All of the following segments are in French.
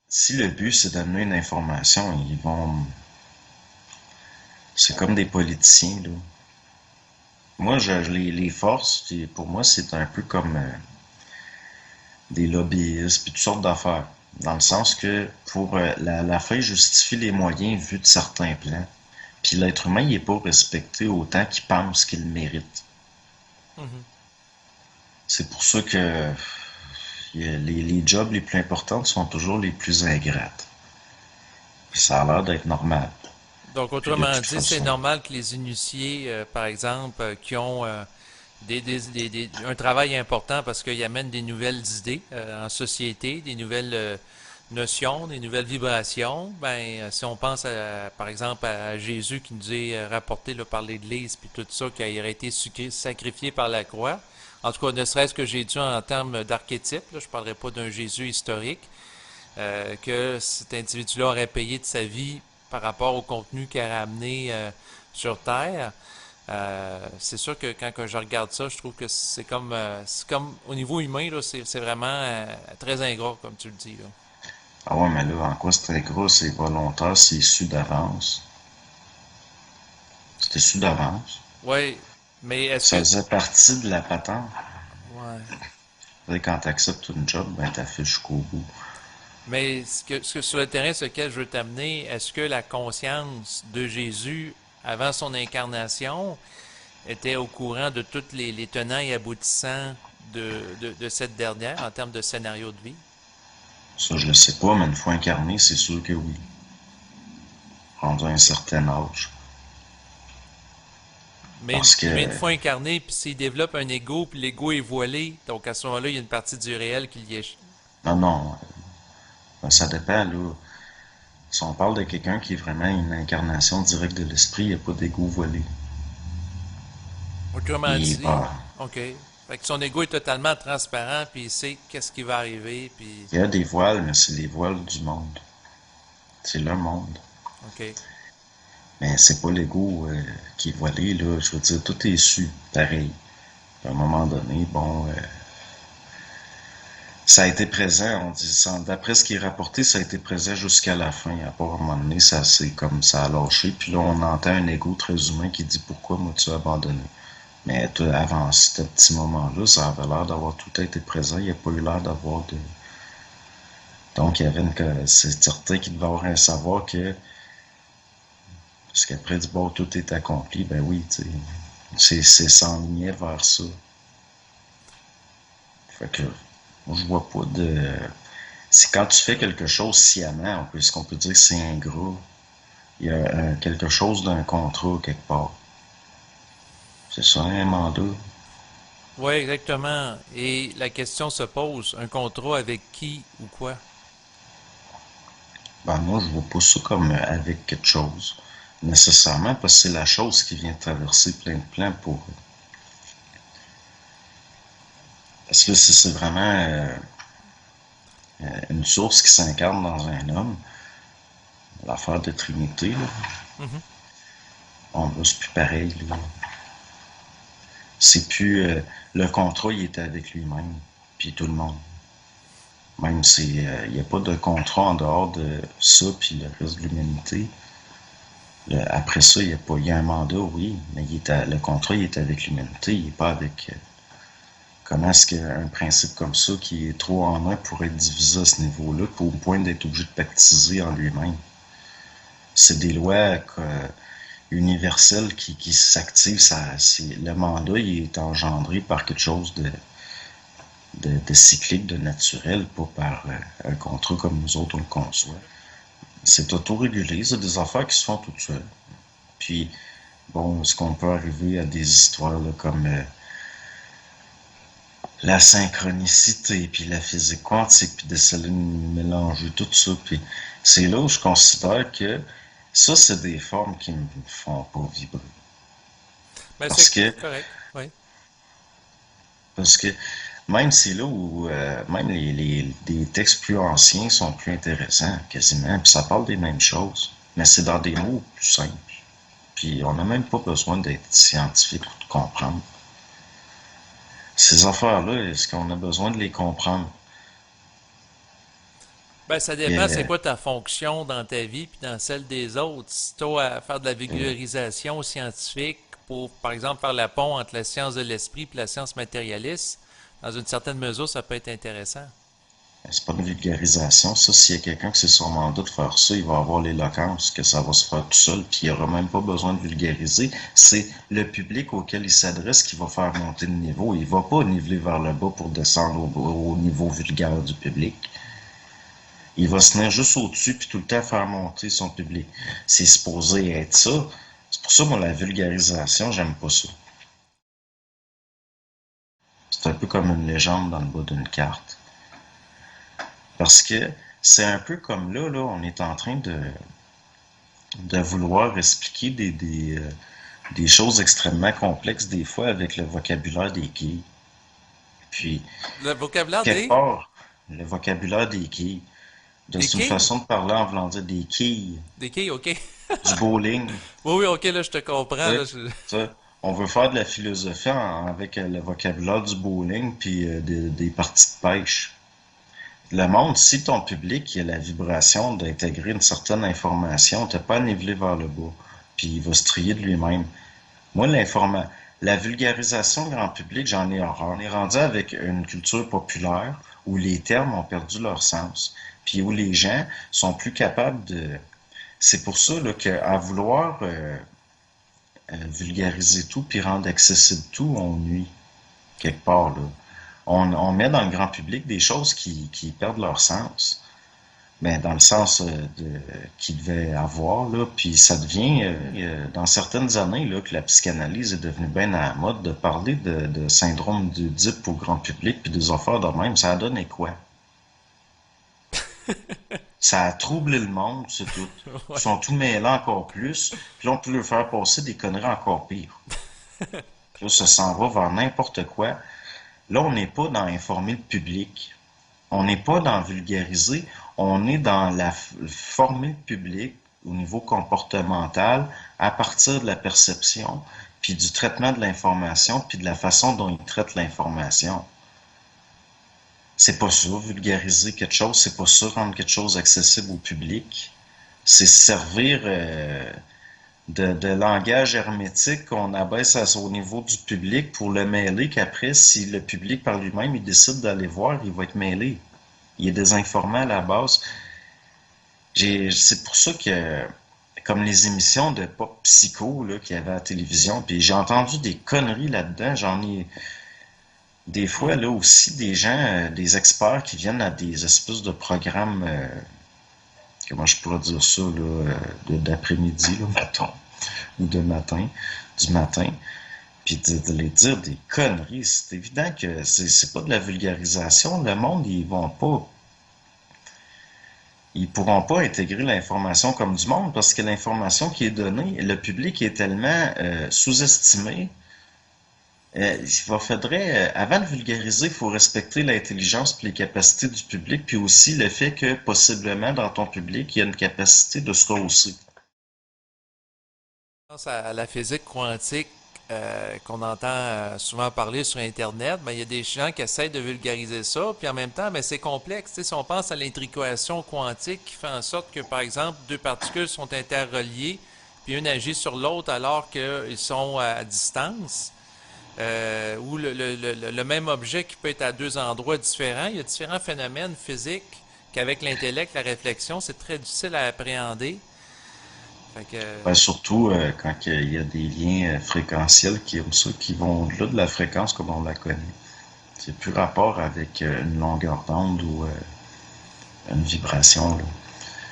Si le but c'est d'amener une information, ils vont. C'est comme des politiciens, là. Moi, les forces, pour moi, c'est un peu comme des lobbyistes, puis toutes sortes d'affaires. Dans le sens que pour la fin justifie les moyens vus de certains plans. Puis l'être humain, il est pas respecté autant qu'il pense qu'il le mérite. Mhm. C'est pour ça que les jobs les plus importants sont toujours les plus ingrates. Puis ça a l'air d'être normal. Donc, Puis de autrement toute dit, c'est façon, normal que les initiés, par exemple, qui ont un travail important parce qu'ils amènent des nouvelles idées en société, des nouvelles notions, des nouvelles vibrations. Ben, si on pense par exemple à Jésus qui nous est rapporté là, par l'Église, puis tout ça, qui a été sacrifié par la croix. En tout cas, ne serait-ce que Jésus en termes d'archétype, là, je ne parlerai pas d'un Jésus historique, que cet individu-là aurait payé de sa vie par rapport au contenu qu'il a amené sur Terre. C'est sûr que quand que je regarde ça, je trouve que c'est comme au niveau humain, là, c'est vraiment très ingrat, comme tu le dis. Là. ah ouais, mais là, en quoi c'est gros, c'est volontaire, c'est su d'avance. C'était su d'avance. Oui, mais est-ce Ça que... faisait partie de la patente. Ouais. Quand tu acceptes une job, ben t'as fait jusqu'au bout. Mais sur le terrain sur lequel je veux t'amener, est-ce que la conscience de Jésus, avant son incarnation, était au courant de tous les tenants et aboutissants de cette dernière en termes de scénario de vie? Ça, je le sais pas, mais une fois incarné, c'est sûr que oui. Rendu à un certain âge. Parce Mais une que, fois incarné, puis s'il développe un ego, puis l'ego est voilé, donc à ce moment-là, il y a une partie du réel qui y est. non, non, ça dépend, là. Si on parle de quelqu'un qui est vraiment une incarnation directe de l'esprit, il n'y a pas d'ego volé. Autrement Il est dit, pas. OK. Fait que son ego est totalement transparent, puis il sait qu'est-ce qui va arriver, puis Il y a des voiles, mais c'est les voiles du monde. C'est le monde. OK. Mais c'est pas l'ego qui est voilé, là. Je veux dire, tout est su, pareil. À un moment donné, bon, ça a été présent, on dit ça. D'après ce qui est rapporté, ça a été présent jusqu'à la fin. À part un moment donné, ça c'est comme ça a lâché. Puis là, on entend un ego très humain qui dit pourquoi m'as-tu abandonné. Mais avant ce petit moment-là, ça avait l'air d'avoir tout été présent. Il n'y a pas eu l'air d'avoir de. Donc, il y avait c'est certain qu'il devait avoir un savoir que. Parce qu'après du bord, tout est accompli. Ben oui, tu sais. C'est s'enligner vers ça. Fait que je vois pas de. C'est quand tu fais quelque chose sciemment, ce qu'on peut dire que c'est ingrat. Il y a quelque chose d'un contrat quelque part. C'est ça, un mandat. Oui, exactement. Et la question se pose, un contrat avec qui ou quoi? Ben moi, je vois pas ça comme avec quelque chose. Nécessairement, parce que c'est la chose qui vient traverser plein de plans pour. Parce que c'est vraiment une source qui s'incarne dans un homme. L'affaire de Trinité, là. Mhm. On va, c'est plus pareil, là. C'est plus. Le contrat, il était avec lui-même. Puis tout le monde. Même si il n'y a pas de contrat en dehors de ça puis le reste de l'humanité. Après ça, il y a pas. Il y a un mandat, oui, mais le contrat, il est avec l'humanité, il n'est pas avec. Comment est-ce qu'un principe comme ça, qui est trop en un, pourrait être divisé à ce niveau-là, pour au point d'être obligé de pactiser en lui-même? C'est des lois universelles qui s'activent. Le mandat, il est engendré par quelque chose de cyclique, de naturel, pas par un contrat comme nous autres on le conçoit. C'est autorégulé, c'est des affaires qui se font toutes seules. Puis, bon, est-ce qu'on peut arriver à des histoires là, comme la synchronicité, puis la physique quantique, puis d'essayer de mélanger tout ça. Puis c'est là où je considère que ça, c'est des formes qui me font pas vibrer. Ben, Parce c'est que, correct, oui. parce que même c'est là où même des textes plus anciens sont plus intéressants, quasiment, puis ça parle des mêmes choses, mais c'est dans des mots plus simples. Puis on n'a même pas besoin d'être scientifique ou de comprendre. Ces affaires-là, est-ce qu'on a besoin de les comprendre? Ben, ça dépend, c'est Et, quoi ta fonction dans ta vie puis dans celle des autres. Si tu as à faire de la euh, vulgarisation scientifique pour, par exemple, faire la pont entre la science de l'esprit et la science matérialiste, dans une certaine mesure, ça peut être intéressant. c'est pas une vulgarisation. Ça, s'il y a quelqu'un qui c'est son mandat de faire ça, il va avoir l'éloquence, que ça va se faire tout seul, puis il n'y aura même pas besoin de vulgariser. C'est le public auquel il s'adresse qui va faire monter le niveau. Il va pas niveler vers le bas pour descendre au niveau vulgaire du public. Il va se tenir juste au-dessus, puis tout le temps faire monter son public. C'est supposé être ça. C'est pour ça, moi, la vulgarisation, j'aime pas ça. C'est un peu comme une légende dans le bas d'une carte. Parce que c'est un peu comme là, on est en train de vouloir expliquer des choses extrêmement complexes des fois avec le vocabulaire des quilles. Puis, Le vocabulaire quelque part, le vocabulaire des quilles, des c'est une quilles? façon de parler en voulant dire des quilles, Des quilles, ok. du bowling. Oui, oui, ok, là, je te Tu comprends. sais, Là, on veut faire de la philosophie avec le vocabulaire du bowling puis des parties de pêche. Le monde, si ton public il a la vibration d'intégrer une certaine information, t'as pas à niveler vers le bas, puis il va se trier de lui-même. Moi, la vulgarisation grand public, j'en ai horreur. On est rendu avec une culture populaire où les termes ont perdu leur sens, puis où les gens sont plus capables de. C'est pour ça là, qu'à vouloir vulgariser tout puis rendre accessible tout, on nuit quelque part là. On met dans le grand public des choses qui perdent leur sens. Ben, dans le sens qu'il devait avoir, là, puis ça devient, dans certaines années, là, que la psychanalyse est devenue bien à la mode, de parler de syndrome d'Oedipe au grand public, puis des affaires de même, ça a donné quoi? Ça a troublé le monde, c'est tout. Ils ouais. sont tout mêlés encore plus, puis là, on peut leur faire passer des conneries encore pires. Puis là, ça s'en va vers n'importe quoi. Là, on n'est pas dans informer le public. On n'est pas dans vulgariser, on est dans former le public au niveau comportemental à partir de la perception, puis du traitement de l'information, puis de la façon dont il traite l'information. C'est pas ça, vulgariser quelque chose, c'est pas ça, rendre quelque chose accessible au public. C'est se servir de langage hermétique qu'on abaisse au niveau du public pour le mêler, qu'après, si le public par lui-même il décide d'aller voir, il va être mêlé. Il est désinformé à la base. C'est pour ça que, comme les émissions de pop psycho là, qu'il y avait à la télévision, puis j'ai entendu des conneries là-dedans. J'en ai des fois là aussi des gens, des experts qui viennent à des espèces de programmes, comment je pourrais dire ça, là, d'après-midi, là, mettons, ou de matin, du matin, puis de les dire des conneries. C'est évident que c'est pas de la vulgarisation. Le monde, ils pourront pas intégrer l'information comme du monde parce que l'information qui est donnée, le public est tellement sous-estimé. Avant de vulgariser, il faut respecter l'intelligence et les capacités du public, puis aussi le fait que possiblement dans ton public, il y a une capacité de se rehausser. pense à la physique quantique qu'on entend souvent parler sur Internet, ben, il y a des gens qui essayent de vulgariser ça, puis en même temps, ben, c'est complexe. Tu sais, si on pense à l'intrication quantique qui fait en sorte que, par exemple, deux particules sont interreliées, puis une agit sur l'autre alors qu'ils sont à distance, ou le même objet qui peut être à deux endroits différents, il y a différents phénomènes physiques qu'avec l'intellect, la réflexion, c'est très difficile à appréhender. Fait que, Ben, surtout quand il y a des liens fréquentiels qui vont au-delà de la fréquence comme on la connaît. C'est plus rapport avec une longueur d'onde ou une vibration, là.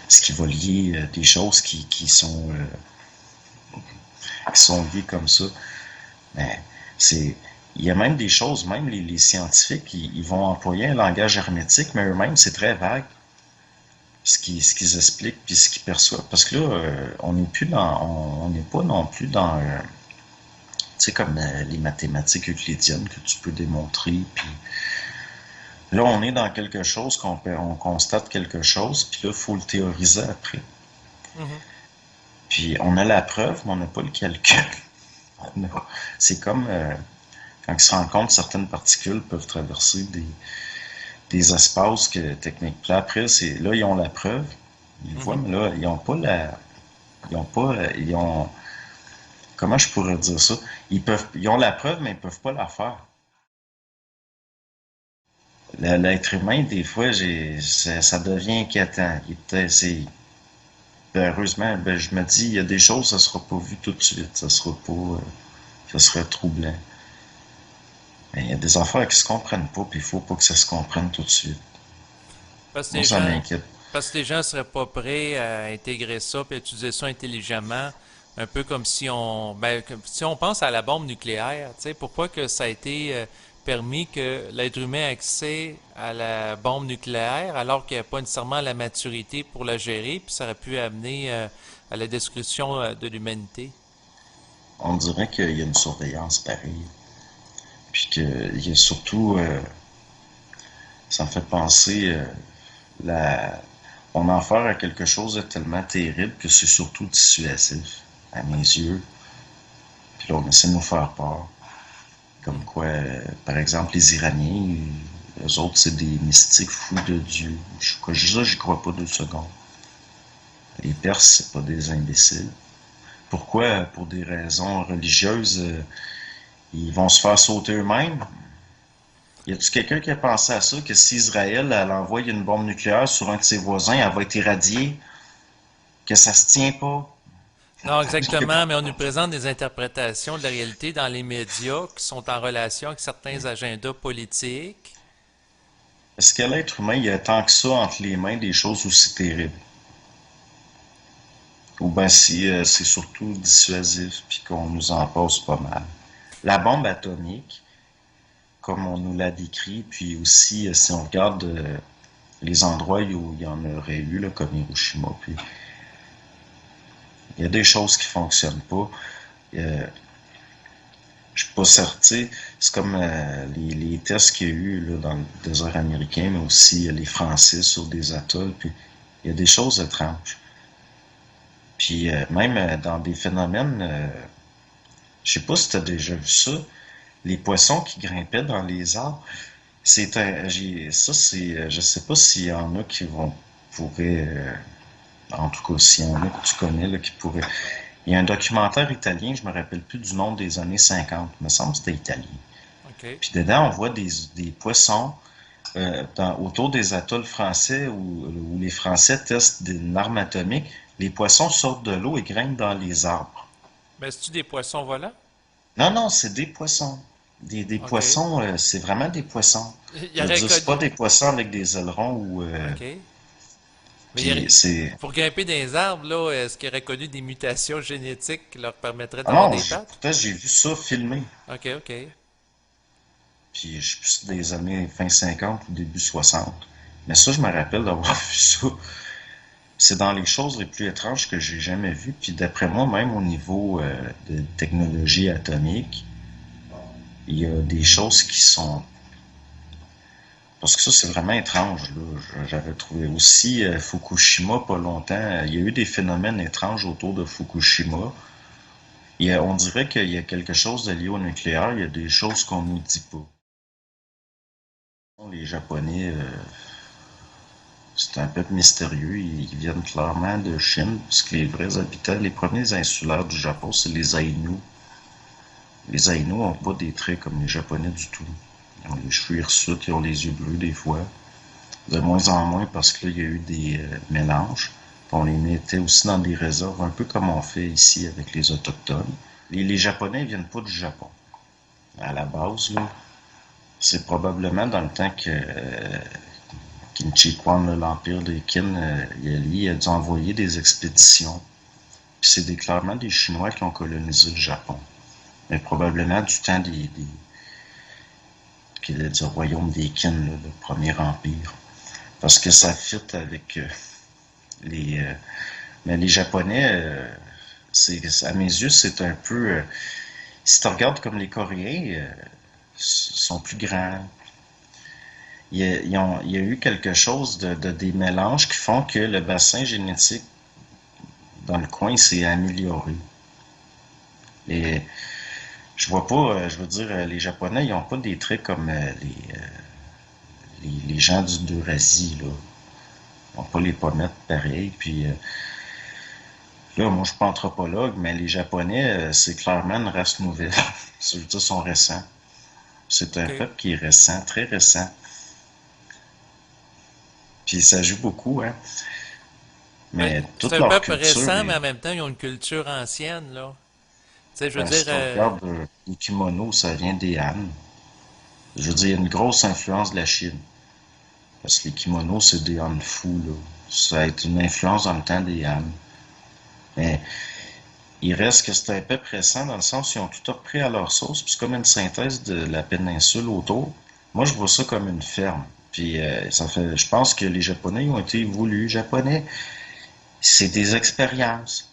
Ce qui va lier des choses qui sont liées comme ça. Mais c'est, il y a même des choses, même les scientifiques, ils vont employer un langage hermétique, mais eux-mêmes, c'est très vague ce qu'ils expliquent puis ce qu'ils perçoivent. Parce que là, on n'est pas non plus dans, tu sais, comme les mathématiques euclidiennes que tu peux démontrer. Puis là, on est dans quelque chose on constate quelque chose, puis là, il faut le théoriser après. mhm. Puis on a la preuve, mais on n'a pas le calcul. C'est comme quand ils se rendent compte que certaines particules peuvent traverser des espaces que techniques. Puis après, là, ils ont la preuve. Ils le voient, Mhm. mais là, ils n'ont pas la. Ils ont pas. Ils ont. Comment je pourrais dire ça? Ils ont la preuve, mais ils peuvent pas la faire. L'être humain, des fois, ça devient inquiétant. Heureusement, ben, je me dis, il y a des choses, ça sera pas vu tout de suite. Ça sera pas, ça serait troublant. Mais il y a des affaires qui se comprennent pas, puis il faut pas que ça se comprenne tout de suite. Parce que Moi, les ça gens, m'inquiète. parce que les gens seraient pas prêts à intégrer ça puis à utiliser ça intelligemment, un peu comme si si on pense à la bombe nucléaire, tu sais, pourquoi que ça a été permis que l'être humain ait accès à la bombe nucléaire alors qu'il n'y a pas nécessairement la maturité pour la gérer, puis ça aurait pu amener à la destruction de l'humanité. On dirait qu'il y a une surveillance pareille. Puis qu'il y a surtout, ça me fait penser, on en fait à quelque chose de tellement terrible que c'est surtout dissuasif, à mes yeux. Puis là, on essaie de nous faire peur. Comme Hmm. quoi, par exemple, les Iraniens, eux autres, c'est des mystiques fous de Dieu. Ça, j'y crois pas 2 secondes. Les Perses, c'est pas des imbéciles. Pourquoi? Pour des raisons religieuses, ils vont se faire sauter eux-mêmes? Y a-tu quelqu'un qui a pensé à ça, que si Israël elle envoie une bombe nucléaire sur un de ses voisins, elle va être irradiée, que ça se tient pas? Non, exactement, mais on nous présente des interprétations de la réalité dans les médias qui sont en relation avec certains agendas politiques. Est-ce que l'être humain, il y a tant que ça entre les mains des choses aussi terribles? Ou bien si c'est surtout dissuasif puis qu'on nous en passe pas mal. La bombe atomique, comme on nous l'a décrit, puis aussi si on regarde les endroits où il y en aurait eu, là, comme Hiroshima, puis il y a des choses qui fonctionnent pas. Euh, je suis pas certain. C'est comme les tests qu'il y a eu là, dans le désert américain, mais aussi les Français sur des atolls. Puis il y a des choses étranges. Puis même dans des phénomènes, je sais pas si tu as déjà vu ça, les poissons qui grimpaient dans les arbres. Ça, c'est, je sais pas s'il y en a qui pourraient, en tout cas, s'il y en a que tu connais, là, qui pourraient. Il y a un documentaire italien, je me rappelle plus du nom, des années 50, il me semble que c'était italien. OK. Puis dedans, on voit des poissons autour des atolls français où les Français testent une arme atomique. Les poissons sortent de l'eau et grimpent dans les arbres. Mais c'est-tu des poissons volants? Non, non, c'est des poissons. Des OK. poissons, c'est vraiment des poissons. Il y Je veux aurait dire, c'est pas connu. des poissons avec des ailerons ou. OK. Mais Puis c'est. pour grimper dans les arbres, là, est-ce qu'il y aurait connu des mutations génétiques qui leur permettraient Ah d'avoir non, des pattes? pourtant j'ai vu ça filmé. OK, OK. Puis je sais plus si c'est des années fin 50 ou début 60. Mais ça, je me rappelle d'avoir vu ça. C'est dans les choses les plus étranges que j'ai jamais vues. Puis d'après moi, même au niveau de technologie atomique, il y a des choses qui sont. Parce que ça, c'est vraiment étrange, là. J'avais trouvé aussi Fukushima pas longtemps. Il y a eu des phénomènes étranges autour de Fukushima. On dirait qu'il y a quelque chose de lié au nucléaire. Il y a des choses qu'on nous dit pas. Les Japonais, c'est un peu mystérieux. Ils viennent clairement de Chine, puisque les vrais habitants, les premiers insulaires du Japon, c'est les Aïnous. Les Aïnous n'ont pas des traits comme les Japonais du tout. Ils ont les cheveux hirsutes, ils ont les yeux bleus des fois. De moins en moins parce que là, il y a eu des mélanges. On les mettait aussi dans des réserves, un peu comme on fait ici avec les Autochtones. Les Japonais ne viennent pas du Japon. À la base, là, c'est probablement dans le temps que Qin Shi Huang, l'empire des Qin, lui, a dû envoyer des expéditions. Puis c'est clairement des Chinois qui ont colonisé le Japon. Mais probablement du temps du royaume des Qin, là, le premier empire. Parce que ça fit avec les. Mais les Japonais, à mes yeux, c'est un peu. Si tu regardes comme les Coréens, sont plus grands. Il y a eu quelque chose de des mélanges qui font que le bassin génétique dans le coin s'est amélioré. Et je vois pas, je veux dire, les Japonais, ils ont pas des traits comme les gens d'Eurasie, là, on va pas les pas mettre pareil. Puis là, moi, je suis pas anthropologue, mais les Japonais, c'est clairement une race nouvelle. Je veux dire, sont récents. C'est un OK. peuple qui est récent, très récent. Puis ça joue beaucoup, hein. Ben, Mais c'est toute un leur peuple culture récent, mais est. en même temps, ils ont une culture ancienne, là. Tu sais, je veux Ben, dire, si tu regardes les kimonos, ça vient des Han. Je veux dire, il y a une grosse influence de la Chine. Parce que les kimonos, c'est des Han fous, là. Ça a été une influence dans le temps des Han. Mais il reste que c'est un peuple récent dans le sens où ils ont tout repris à leur sauce. Puis c'est comme une synthèse de la péninsule autour. Moi, je vois ça comme une ferme. Puis ça fait. Je pense que les Japonais ils ont été voulus. Japonais, c'est des expériences,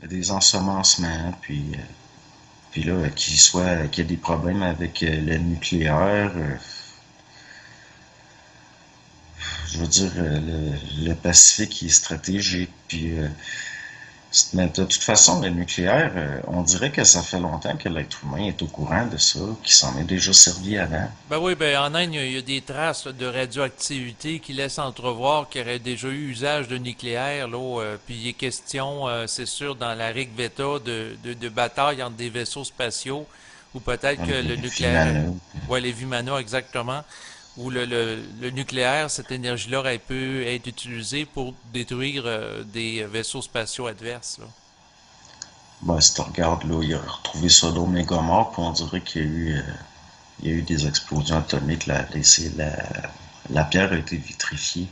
des ensemencements, puis là, qu'il y ait des problèmes avec le nucléaire, je veux dire, le Pacifique il est stratégique, puis mais de toute façon, le nucléaire, on dirait que ça fait longtemps que l'être humain est au courant de ça, qu'il s'en est déjà servi avant. ben oui, ben en Inde, il y a des traces là, de radioactivité qui laissent entrevoir qu'il y aurait déjà eu usage de nucléaire, là, puis il est question, c'est sûr, dans la Rig Veta, de bataille entre des vaisseaux spatiaux, ou peut-être que Même le les nucléaire, Vimana. ouais, les Vimana exactement, où le nucléaire, cette énergie-là aurait pu être utilisée pour détruire des vaisseaux spatiaux adverses, là. Ben, si tu regardes, là, il a retrouvé Sodome et Gomorrhe, puis on dirait il y a eu des explosions atomiques, la pierre a été vitrifiée.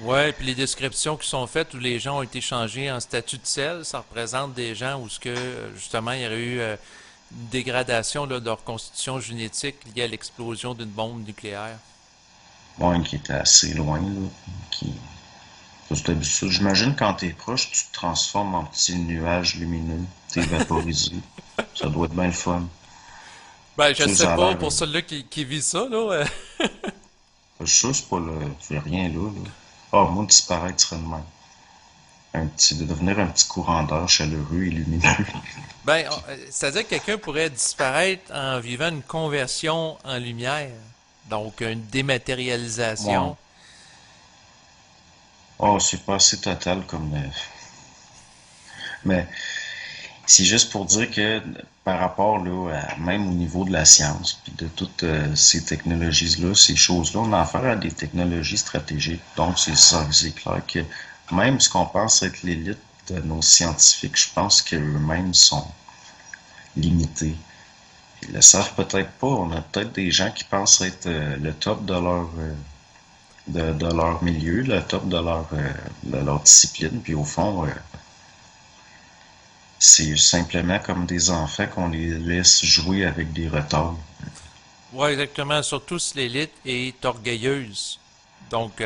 Ouais, puis les descriptions qui sont faites où les gens ont été changés en statut de sel, ça représente des gens où ce que justement il y aurait eu une dégradation là, de leur constitution génétique liée à l'explosion d'une bombe nucléaire. Bon, qui était assez loin, là, qui. J'imagine quand t'es proche, tu te transformes en petit nuage lumineux. T'es vaporisé. Ça doit être bien le fun. Ben, je Tu sais, sais ça a pas l'air. pour celui-là qui vit ça, là. Je suis sûr que c'est pas le. Tu fais rien là, là. Ah, moi, disparaître serait de même. De devenir un petit courant d'air chaleureux et lumineux. Ben, c'est-à-dire que quelqu'un pourrait disparaître en vivant une conversion en lumière, donc une Bon. dématérialisation. Oh, c'est pas assez total comme. Mais c'est juste pour dire que par rapport là, même au niveau de la science, puis de toutes ces technologies-là, ces choses-là, on a affaire à des technologies stratégiques. Donc c'est ça, c'est clair que même ce qu'on pense être l'élite de nos scientifiques, je pense qu'eux-mêmes sont limités. Ils le savent peut-être pas. On a peut-être des gens qui pensent être le top de leur milieu, le top de leur discipline, puis au fond, c'est simplement comme des enfants qu'on les laisse jouer avec des retards. Ouais, exactement. Surtout si l'élite est orgueilleuse. Donc,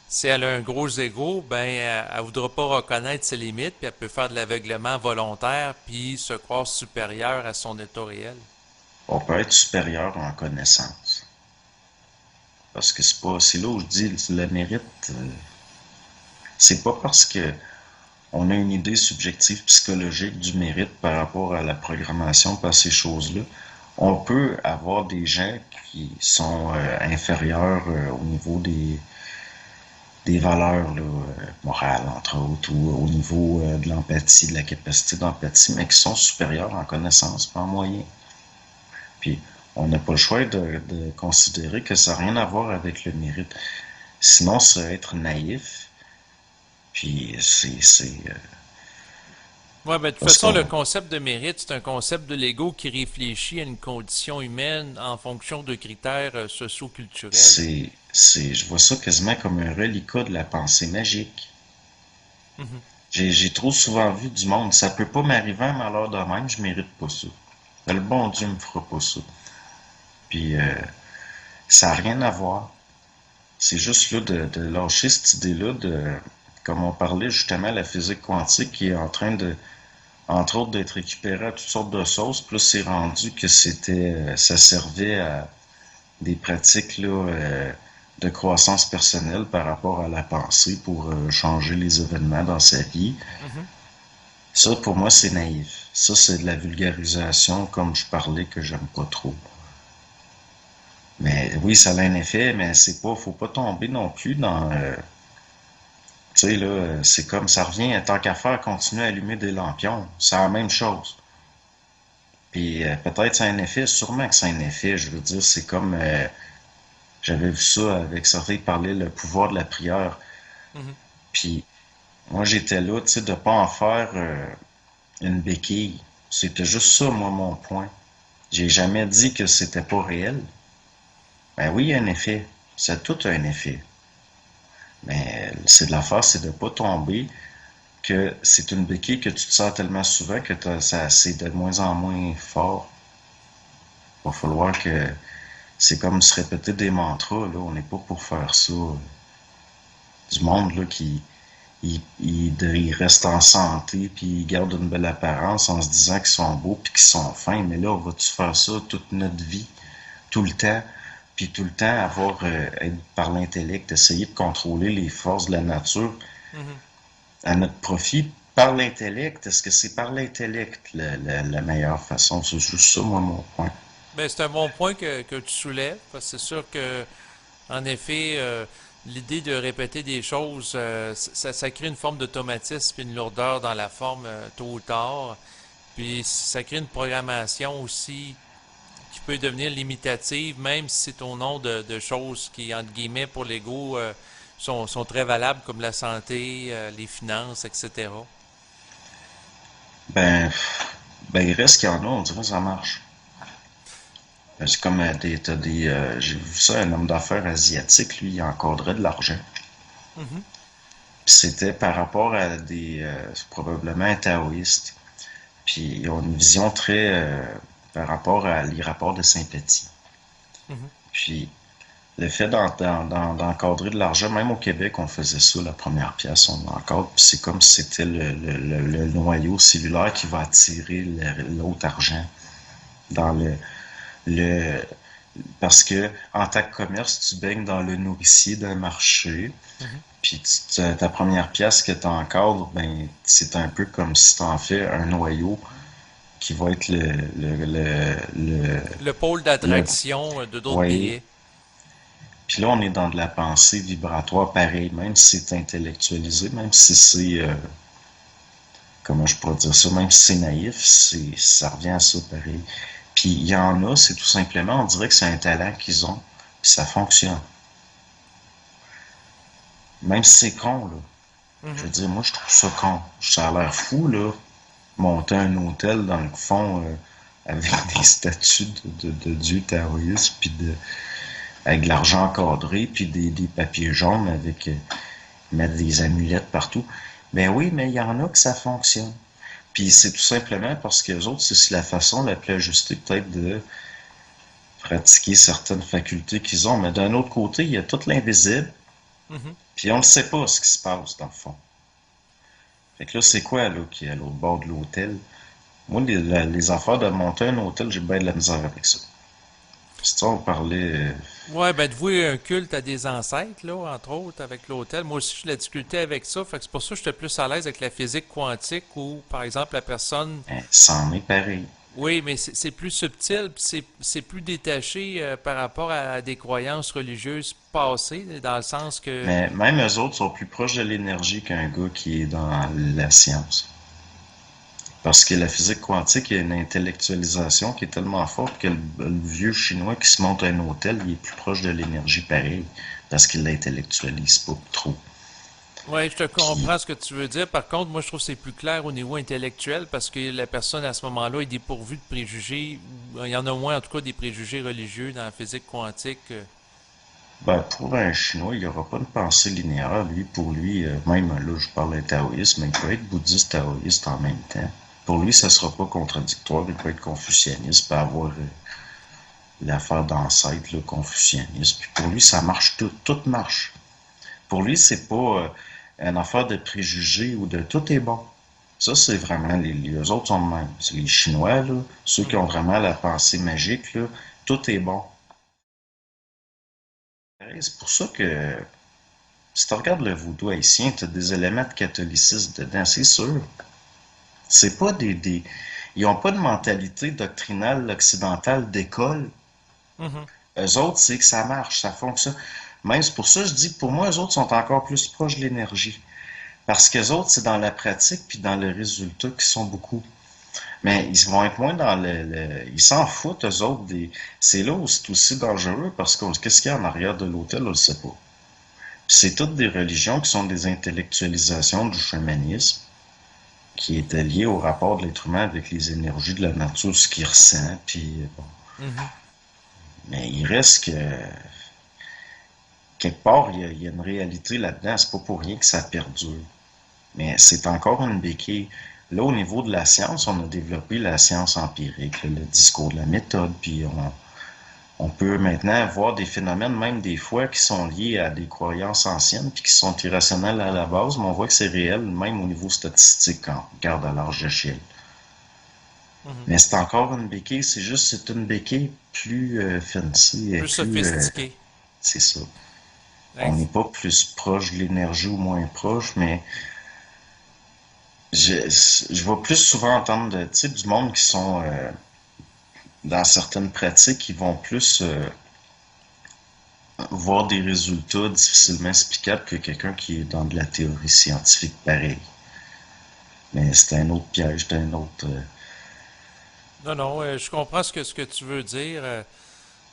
si elle a un gros ego, ben, elle voudra pas reconnaître ses limites, puis elle peut faire de l'aveuglement volontaire, puis se croire supérieure à son état réel. On peut être supérieur en connaissance. Parce que c'est là où je dis le mérite, c'est pas parce que on a une idée subjective psychologique du mérite par rapport à la programmation, par ces choses-là. On peut avoir des gens qui sont inférieurs au niveau des valeurs là, morales, entre autres, ou au niveau de l'empathie, de la capacité d'empathie, mais qui sont supérieurs en connaissance, pas en moyens. Puis, on n'a pas le choix de considérer que ça n'a rien à voir avec le mérite. Sinon, c'est être naïf. Puis, Ouais, ben, de toute parce façon, le qu'on. concept de mérite, c'est un concept de l'ego qui réfléchit à une condition humaine en fonction de critères socio-culturels. Je vois ça quasiment comme un reliquat de la pensée magique. Mhm. J'ai trop souvent vu du monde, ça peut pas m'arriver un malheur de même, je mérite pas ça. Le bon Dieu me fera pas ça. Puis, ça n'a rien à voir. C'est juste là de lâcher cette idée-là de, comme on parlait justement, la physique quantique qui est en train de, entre autres, d'être récupérée à toutes sortes de sauces. Plus c'est rendu que ça servait à des pratiques là, de croissance personnelle par rapport à la pensée pour changer les événements dans sa vie. Mhm. Ça, pour moi, c'est naïf. Ça, c'est de la vulgarisation, comme je parlais, que j'aime pas trop. Mais oui, ça a un effet, mais c'est pas, faut pas tomber non plus dans, tu sais, là, c'est comme ça revient, tant qu'à faire, continuer à allumer des lampions. C'est la même chose. Puis peut-être ça a un effet, sûrement que ça a un effet. Je veux dire, c'est comme, j'avais vu ça avec certains qui parlaient le pouvoir de la prière. Mhm. Puis moi, j'étais là, tu sais, de pas en faire une béquille. C'était juste ça, moi, mon point. J'ai jamais dit que c'était pas réel. Ben oui, il y a un effet. Ça a tout un effet. Mais c'est de l'affaire, c'est de pas tomber que c'est une béquille que tu te sers tellement souvent que ça, c'est de moins en moins fort. Il va falloir que c'est comme se répéter des mantras, là. On n'est pas pour faire ça. Du monde, là, qui ils restent en santé puis ils gardent une belle apparence en se disant qu'ils sont beaux puis qu'ils sont fins. Mais là, on va-tu faire ça toute notre vie, tout le temps? Puis tout le temps avoir, être par l'intellect, essayer de contrôler les forces de la nature Mhm. à notre profit par l'intellect. Est-ce que c'est par l'intellect la meilleure façon? C'est juste ça, moi, mon point. Ben, c'est un bon point que tu soulèves, parce que c'est sûr que, en effet, l'idée de répéter des choses, ça crée une forme d'automatisme et une lourdeur dans la forme tôt ou tard. Puis ça crée une programmation aussi qui peut devenir limitative, même si c'est au nom de choses qui, entre guillemets, pour l'ego, sont très valables, comme la santé, les finances, etc. Ben, ben, il reste qu'il y en a, on dirait que ça marche. C'est comme j'ai vu ça, un homme d'affaires asiatique, lui, il encadrait de l'argent. Mhm. Puis c'était par rapport à probablement un taoïste. Puis ils ont une vision très par rapport à les rapports de sympathie. Mhm. Puis le fait d'encadrer de l'argent, même au Québec, on faisait ça, la première pièce, on l'encadre, puis c'est comme si c'était le noyau cellulaire qui va attirer l'autre argent dans le, parce que en tant que commerce, tu baignes dans le nourricier d'un marché, Mhm. puis ta première pièce que tu encadres, ben, c'est un peu comme si tu en fais un noyau qui va être Le pôle le d'attraction de d'autres ouais. billets. Puis là, on est dans de la pensée vibratoire pareil, même si c'est intellectualisé, même si c'est, comment je pourrais dire ça, même si c'est naïf, ça revient à ça pareil. Puis il y en a, c'est tout simplement, on dirait que c'est un talent qu'ils ont, puis ça fonctionne. Même si c'est con, là. Je veux Mhm. dire, moi, je trouve ça con. Ça a l'air fou, là, monter un hôtel dans le fond avec des statues de dieux taoïstes, puis avec de l'argent encadré, puis des papiers jaunes avec mettre des amulettes partout. Ben oui, mais il y en a que ça fonctionne. Puis c'est tout simplement parce que les autres, c'est la façon la plus ajustée peut-être de pratiquer certaines facultés qu'ils ont. Mais d'un autre côté, il y a tout l'invisible, Mhm. puis on ne sait pas ce qui se passe dans le fond. Fait que là, c'est quoi là qui est à l'autre bord de l'hôtel? Moi, les affaires de monter un hôtel, j'ai bien de la misère avec ça. Si tu on parlait. Ouais, ben de vouer un culte à des ancêtres, là, entre autres, avec l'hôtel. Moi aussi, j'ai de la difficulté avec ça. Fait que c'est pour ça que j'étais plus à l'aise avec la physique quantique où, par exemple, la personne. Ça en est pareil. Oui, mais c'est plus subtil, puis c'est plus détaché par rapport à des croyances religieuses passées, dans le sens que. Mais même eux autres sont plus proches de l'énergie qu'un gars qui est dans la science. Parce que la physique quantique, il y a une intellectualisation qui est tellement forte que le vieux chinois qui se monte à un hôtel, il est plus proche de l'énergie pareil, parce qu'il l'intellectualise pas trop. Oui, je te Puis, comprends ce que tu veux dire. Par contre, moi, je trouve que c'est plus clair au niveau intellectuel parce que la personne à ce moment-là est dépourvue de préjugés. Il y en a moins, en tout cas, des préjugés religieux dans la physique quantique. ben, pour un chinois, il n'y aura pas de pensée linéaire. Lui, pour lui, même là, je parle de taoïsme, mais il peut être bouddhiste taoïste en même temps. Pour lui, ça sera pas contradictoire. Il peut être confucianiste, peut avoir l'affaire d'ancêtre, le confucianisme. Puis pour lui, ça marche tout. Tout marche. Pour lui, c'est pas une affaire de préjugés ou de tout est bon. Ça, c'est vraiment les autres sont de même. C'est les Chinois, là, ceux qui ont Mhm. vraiment la pensée magique, là, tout est bon. C'est pour ça que si tu regardes le vaudou haïtien, tu as des éléments de catholicisme dedans, c'est sûr. C'est pas ils ont pas de mentalité doctrinale occidentale d'école. Mhm. Eux autres, c'est que ça marche, ça fonctionne. Même c'est pour ça que je dis que pour moi, eux autres sont encore plus proches de l'énergie. Parce qu'eux autres, c'est dans la pratique puis dans le résultat qui sont beaucoup. Mais ils vont être moins dans ils s'en foutent, eux autres. C'est là où c'est aussi dangereux parce que qu'est-ce qu'il y a en arrière de l'hôtel, on le sait pas. C'est toutes des religions qui sont des intellectualisations du chamanisme, qui étaient liées au rapport de l'être humain avec les énergies de la nature, ce qu'il ressent, puis bon. Mhm. Mais il reste que quelque part, il y a une réalité là-dedans. C'est pas pour rien que ça perdure. Mais c'est encore une béquille. Là, au niveau de la science, on a développé la science empirique, le discours de la méthode, puis on peut maintenant voir des phénomènes, même des fois, qui sont liés à des croyances anciennes, puis qui sont irrationnelles à la base, mais on voit que c'est réel, même au niveau statistique, quand on regarde à large échelle. Mhm. Mais c'est encore une béquille, c'est juste, c'est une béquille plus fancy, et Plus plus, sophistiqué. c'est ça. On n'est Ex- pas plus proche de l'énergie ou moins proche, mais je, je vais plus souvent entendre de, tu sais, du monde qui sont dans certaines pratiques qui vont plus voir des résultats difficilement explicables que quelqu'un qui est dans de la théorie scientifique pareil. Mais c'est un autre piège, c'est un autre. Non, non, je comprends ce que tu veux dire.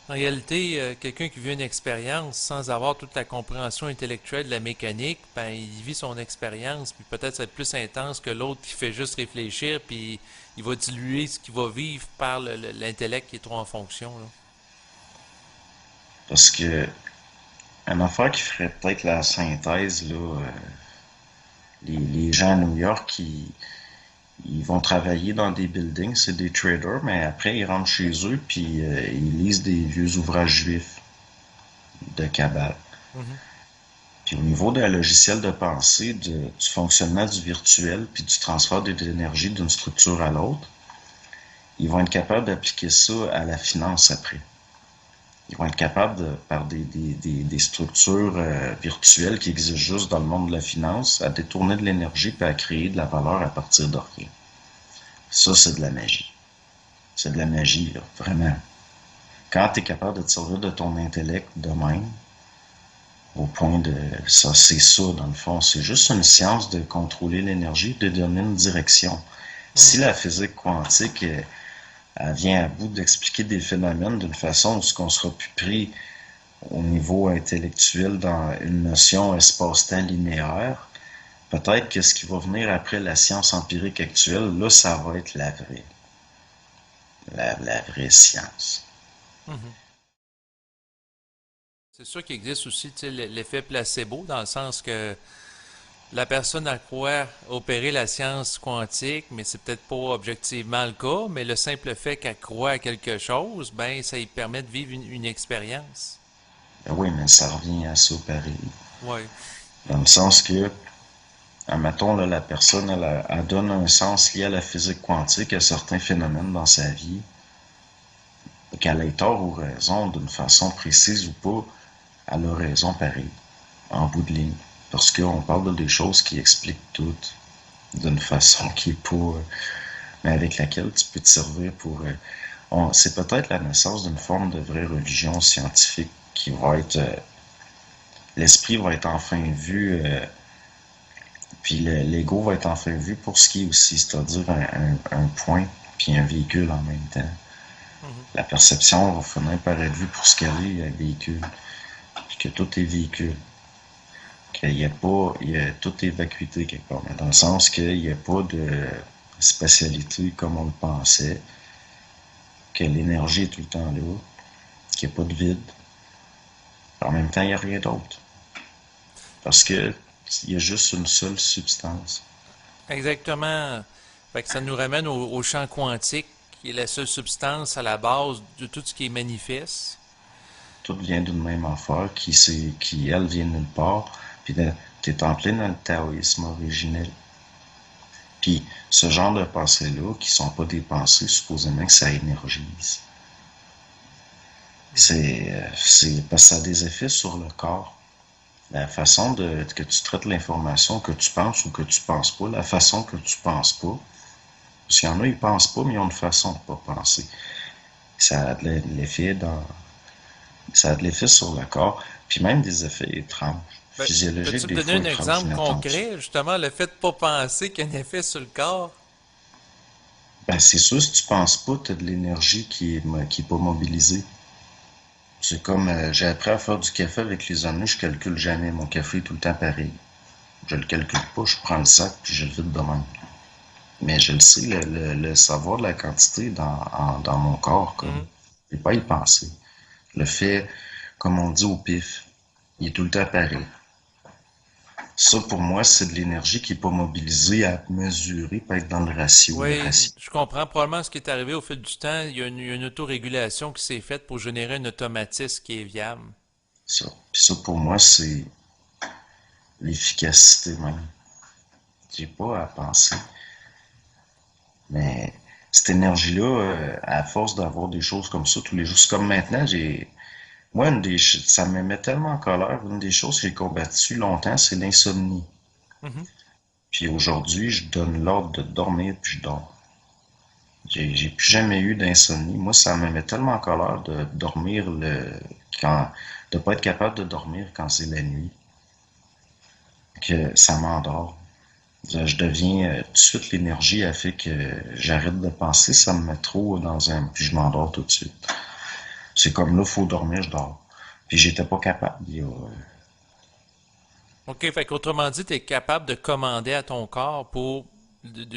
En réalité, quelqu'un qui vit une expérience sans avoir toute la compréhension intellectuelle de la mécanique, ben, il vit son expérience, puis peut-être ça va être plus intense que l'autre qui fait juste réfléchir, puis il va diluer ce qu'il va vivre par l'intellect qui est trop en fonction, là. Parce que une affaire qui ferait peut-être la synthèse, là, les gens à New York, ils vont travailler dans des buildings, c'est des traders, mais après ils rentrent chez eux puis ils lisent des vieux ouvrages juifs de Kabbale. Mhm. Puis au niveau d'un logiciel de pensée, du fonctionnement du virtuel, puis du transfert de l'énergie d'une structure à l'autre, ils vont être capables d'appliquer ça à la finance après. Ils vont être capables, par des structures virtuelles qui existent juste dans le monde de la finance, à détourner de l'énergie puis à créer de la valeur à partir de rien. Ça, c'est de la magie. C'est de la magie, là, vraiment. Quand tu es capable de te servir de ton intellect de même, au point de ça, c'est ça, dans le fond. C'est juste une science de contrôler l'énergie, de donner une direction. Si Mhm. la physique quantique, elle vient à bout d'expliquer des phénomènes d'une façon où ce qu'on sera plus pris au niveau intellectuel dans une notion espace-temps linéaire, peut-être que ce qui va venir après la science empirique actuelle, là, ça va être la vraie science. Mhm. C'est sûr qu'il existe aussi, tu sais, l'effet placebo, dans le sens que la personne a croit opérer la science quantique, mais c'est peut-être pas objectivement le cas, mais le simple fait qu'elle croit à quelque chose, ben, ça lui permet de vivre une expérience. Ben oui, mais ça revient à ça pareil. Oui. Dans le sens que, admettons, là, la personne, elle donne un sens lié à la physique quantique à certains phénomènes dans sa vie, qu'elle ait tort ou raison d'une façon précise ou pas, elle a raison pareil, en bout de ligne. Parce qu'on parle de des choses qui expliquent tout d'une façon qui est pas, mais avec laquelle tu peux te servir pour. C'est peut-être la naissance d'une forme de vraie religion scientifique qui va être. L'esprit va être enfin vu, puis l'ego va être enfin vu pour ce qui est aussi, c'est-à-dire un point puis un véhicule en même temps. Mhm. La perception va finir par être vue pour ce qu'elle est, un véhicule, puis que tout est véhicule. Qu'il n'y a pas, il y a toute est vacuité quelque part, mais dans le sens qu'il n'y a pas de spatialité comme on le pensait, que l'énergie est tout le temps là, qu'il n'y a pas de vide. En même temps, il n'y a rien d'autre. Parce que il y a juste une seule substance. Exactement. Fait que ça nous ramène au champ quantique, qui est la seule substance à la base de tout ce qui est manifeste. Tout vient d'une même affaire qui elle, vient de nulle part. Puis t'es en plein dans le taoïsme originel. Puis ce genre de pensées-là, qui sont pas des pensées, supposément que ça énergise. Mhm. C'est parce que ça a des effets sur le corps. La façon que tu traites l'information, que tu penses ou que tu penses pas, la façon que tu penses pas. Parce qu'il y en a, ils pensent pas, mais ils ont une façon de pas penser. Ça a de l'effet dans Ça a de l'effet sur le corps, puis même des effets étranges, Ben, physiologiques peux-tu me des donner fois un étranges, exemple inattendus. concret, justement, le fait de pas penser qu'il y a un effet sur le corps? Ben, c'est sûr, si tu penses pas, tu as de l'énergie qui est pas mobilisée. C'est comme j'ai appris à faire du café avec les années, je calcule jamais. Mon café est tout le temps pareil. Je le calcule pas, je prends le sac puis je le vide de même. Mais je le sais, le savoir de la quantité dans mon corps, comme, Mhm. je vais pas y penser. Le fait, comme on dit au pif, il est tout le temps pareil. Ça, pour moi, c'est de l'énergie qui est pas mobilisée à mesurer, pas être dans le ratio. Le Oui, ratio, je comprends. Probablement ce qui est arrivé au fil du temps, il y a une autorégulation qui s'est faite pour générer un automatisme qui est viable. ça. Puis ça, pour moi, c'est l'efficacité même. J'ai pas à penser. Mais cette énergie-là, à force d'avoir des choses comme ça tous les jours, c'est comme maintenant, moi, ça me met tellement en colère. Une des choses que j'ai combattues longtemps, c'est l'insomnie. Mhm. Puis aujourd'hui, je donne l'ordre de dormir, puis je dors. J'ai plus jamais eu d'insomnie. Moi, ça me met tellement en colère de dormir quand, de pas être capable de dormir quand c'est la nuit, que ça m'endort. Je deviens, tout de suite, l'énergie a fait que j'arrête de penser, ça me met trop dans un, puis je m'endors tout de suite. C'est comme là, faut dormir, je dors. Puis j'étais pas capable. OK, fait qu'autrement dit, tu es capable de commander à ton corps pour,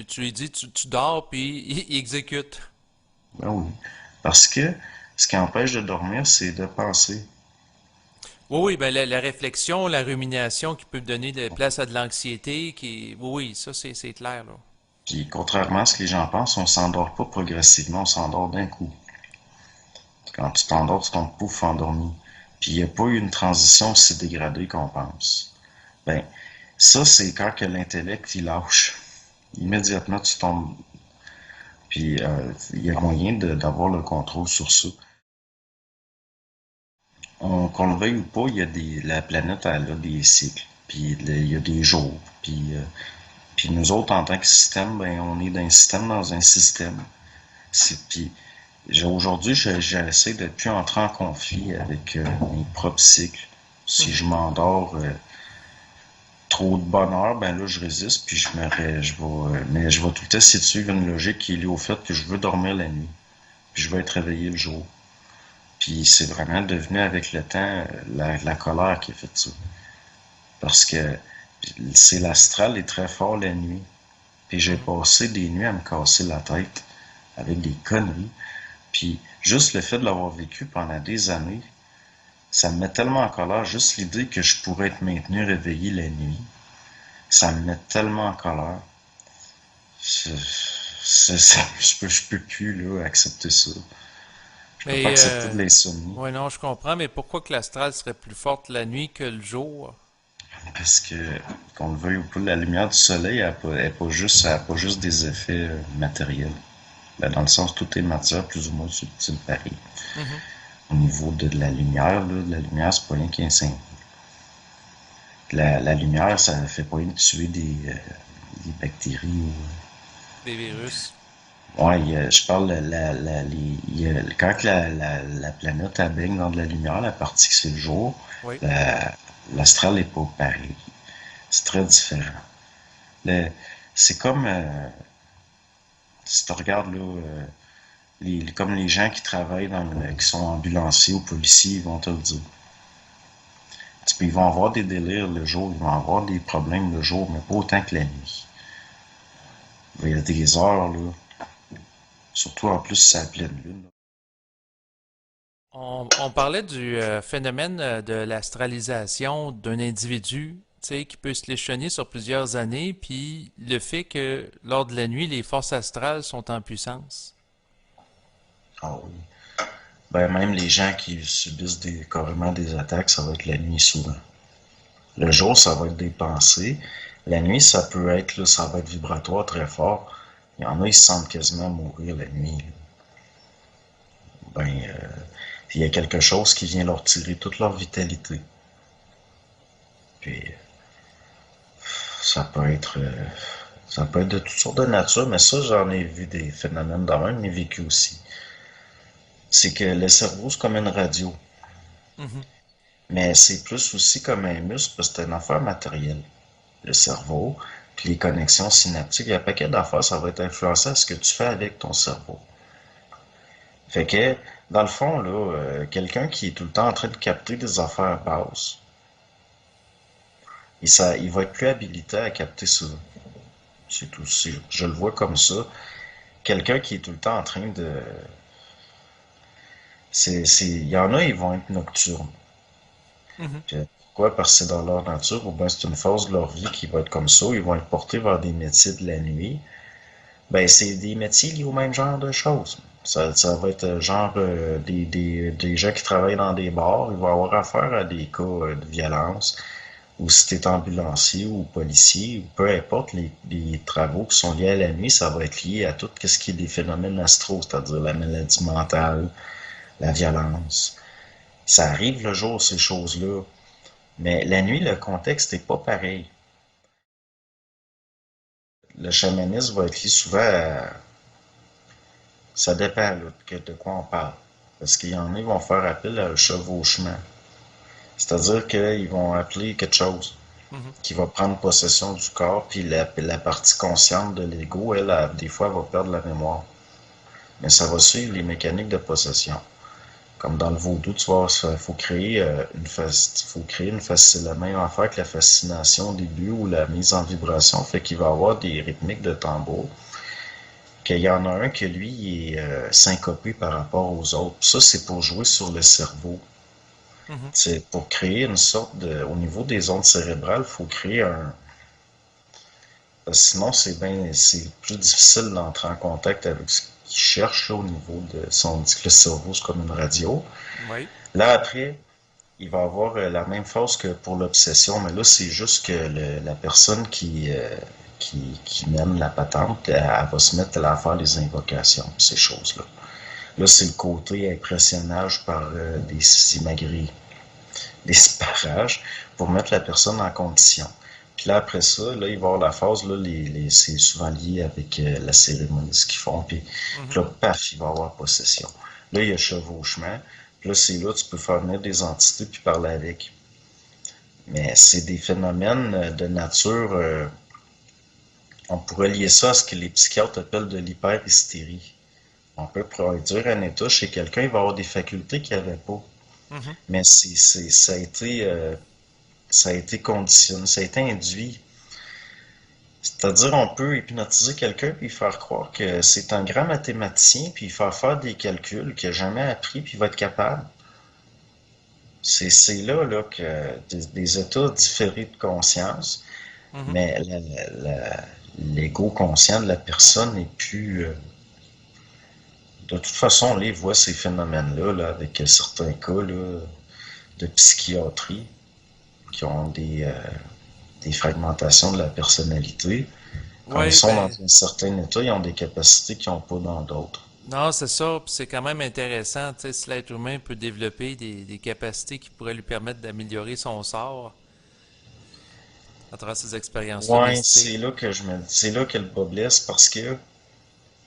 tu lui dis, tu dors, puis il exécute. Ben oui. Parce que ce qui empêche de dormir, c'est de penser. Oui, oui, ben la réflexion, la rumination qui peut donner de place à de l'anxiété, oui, oui, ça c'est clair, là. Puis contrairement à ce que les gens pensent, on s'endort pas progressivement, on s'endort d'un coup. Quand tu t'endors, tu tombes pouf endormi. Puis il n'y a pas eu une transition aussi dégradée qu'on pense. Ben, ça, c'est quand que l'intellect, il lâche. Immédiatement, tu tombes. Puis il y a moyen d'avoir le contrôle sur ça. Qu'on le veuille ou pas, la planète, elle a des cycles. Puis il y a des jours. Puis nous autres, en tant que système, ben, on est d'un système dans un système. Puis aujourd'hui, j'essaie de ne plus entrer en conflit avec mes propres cycles. Si Mhm. je m'endors trop de bonne heure, ben là, je résiste, puis mais je vais tout le temps essayer de suivre une logique qui est liée au fait que je veux dormir la nuit, puis je veux être réveillé le jour. Puis c'est vraiment devenu avec le temps la colère qui a fait ça. Parce que c'est l'astral est très fort la nuit. Puis j'ai Mhm. passé des nuits à me casser la tête avec des conneries. Puis juste le fait de l'avoir vécu pendant des années, ça me met tellement en colère. Juste l'idée que je pourrais être maintenu réveillé la nuit, ça me met tellement en colère. Je, je peux plus là, accepter ça. Je peux pas Mais, accepter de l'insomnie. ouais, non, je comprends, mais pourquoi que l'astral serait plus forte la nuit que le jour? Parce que, qu'on le veuille ou pas, la lumière du soleil, elle a pas juste des effets matériels. Ben, dans le sens, tout est matière plus ou moins subtile pareil. Mhm. Au niveau de la lumière, là, de la lumière, c'est pas rien qu'un signe. La lumière, ça fait pas rien de tuer des bactéries. Des virus. Ouais, je parle quand la planète elle baigne dans de la lumière, la partie que c'est le jour, Oui. l'astral est pas pareil. C'est très différent. Le- c'est comme si tu regardes là, comme les gens qui travaillent qui sont ambulanciers ou policiers, ils vont te le dire. Ils vont avoir des délires le jour, ils vont avoir des problèmes le jour, mais pas autant que la nuit. Il y a des heures, là, surtout en plus c'est la pleine lune. On parlait du phénomène de l'astralisation d'un individu, tu sais, qui peut se l'échelonner sur plusieurs années, puis le fait que lors de la nuit, les forces astrales sont en puissance. Ah oui. Ben, même les gens qui subissent carrément des attaques, ça va être la nuit souvent. Le jour, ça va être des pensées. La nuit, ça peut être, là, ça va être vibratoire très fort. Il y en a, ils se sentent quasiment mourir la nuit. Là. Ben, il y a quelque chose qui vient leur tirer toute leur vitalité. Puis, ça peut être de toutes sortes de nature, mais ça, j'en ai vu des phénomènes de même, mais vécu aussi. C'est que le cerveau, c'est comme une radio. Mhm. Mais c'est plus aussi comme un muscle parce que c'est une affaire matérielle. Le cerveau, puis les connexions synaptiques, il y a un paquet d'affaires, ça va être influencé à ce que tu fais avec ton cerveau. Fait que, dans le fond, là, quelqu'un qui est tout le temps en train de capter des affaires basses, il va être plus habilité à capter ça. C'est tout. Je le vois comme ça. Quelqu'un qui est tout le temps en train de... il y en a, ils vont être nocturnes. Mhm. Puis, pourquoi? Parce que c'est dans leur nature, ou bien c'est une phase de leur vie qui va être comme ça. Ils vont être portés vers des métiers de la nuit. Ben, c'est des métiers liés au même genre de choses. Ça va être genre des gens qui travaillent dans des bars. Ils vont avoir affaire à des cas de violence. Ou si tu es ambulancier ou policier, ou peu importe, les travaux qui sont liés à la nuit, ça va être lié à tout ce qui est des phénomènes astraux, c'est-à-dire la maladie mentale, la violence. Ça arrive le jour, ces choses-là. Mais la nuit, le contexte n'est pas pareil. Le chamanisme va être lié souvent à... Ça dépend là, de quoi on parle. Parce qu'il y en a qui vont faire appel à un chevauchement. C'est-à-dire qu'ils vont appeler quelque chose Mhm. qui va prendre possession du corps, puis la partie consciente de l'ego, des fois, elle va perdre la mémoire. Mais ça va suivre les mécaniques de possession. Comme dans le vaudou, tu vois, il faut créer c'est la même affaire que la fascination des lieux ou la mise en vibration, fait qu'il va y avoir des rythmiques de tambour, qu'il y en a un que lui il est syncopé par rapport aux autres. Ça, c'est pour jouer sur le cerveau. Mhm. C'est pour créer une sorte de... Au niveau des ondes cérébrales, il faut créer un... Sinon, c'est plus difficile d'entrer en contact avec ce qu'il cherche là, au niveau de... Si on dit que le cerveau, c'est comme une radio. Oui. Là, après, il va avoir la même force que pour l'obsession, mais là, c'est juste que la personne qui mène la patente, elle va se mettre à faire les invocations, ces choses-là. Là, c'est le côté impressionnage par des simagrées, des parages, pour mettre la personne en condition. Puis là, après ça, là, il va y avoir la phase, là, c'est souvent lié avec la cérémonie, ce qu'ils font. Puis Mhm. là, paf, il va y avoir possession. Là, il y a chevauchement. Puis là, c'est là, tu peux faire venir des entités puis parler avec. Mais c'est des phénomènes de nature, on pourrait lier ça à ce que les psychiatres appellent de l'hyperhystérie. On peut produire un état chez quelqu'un, il va avoir des facultés qu'il n'avait pas. Mhm. Mais ça a été conditionné, ça a été induit. C'est-à-dire, on peut hypnotiser quelqu'un puis faire croire que c'est un grand mathématicien puis faire des calculs qu'il n'a jamais appris puis il va être capable. C'est là que des états différés de conscience, Mhm. mais l'ego conscient de la personne n'est plus... de toute façon, on les voit ces phénomènes-là là, avec certains cas là, de psychiatrie qui ont des fragmentations de la personnalité. Quand ils Oui, sont dans ben, un certain état, ils ont des capacités qu'ils n'ont pas dans d'autres. non, c'est ça. Puis c'est quand même intéressant, tu sais, si l'être humain peut développer des capacités qui pourraient lui permettre d'améliorer son sort à travers ces expériences-là Ouais, mystiques. c'est là que le bas blesse parce que